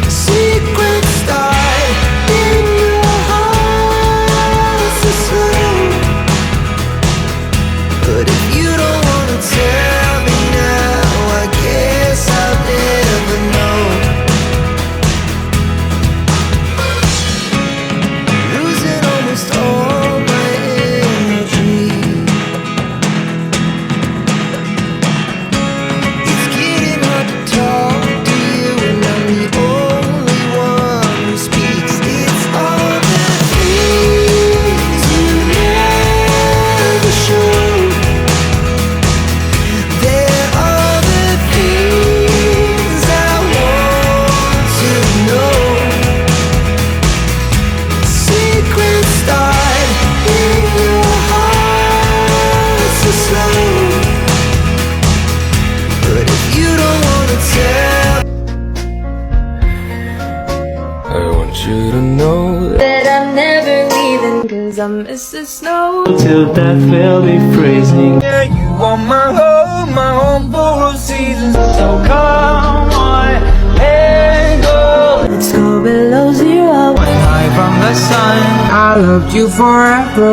Secret start in your heart so slow. But if you don't wanna tell me now, I guess I'll never know. Losing almost all my energy. It's getting hard to talk to you, and I'm the only one who speaks. It's all the things you never show. There are the things I want to know. Secret start in your heart so slow. But if you don't wanna tell, I want you to know that I'm never leaving, 'cause I miss the snow. Till death will be freezing. Yeah, you are my home for all seasons. So come on, let go. Let's go below zero. When I from the sun, I loved you forever.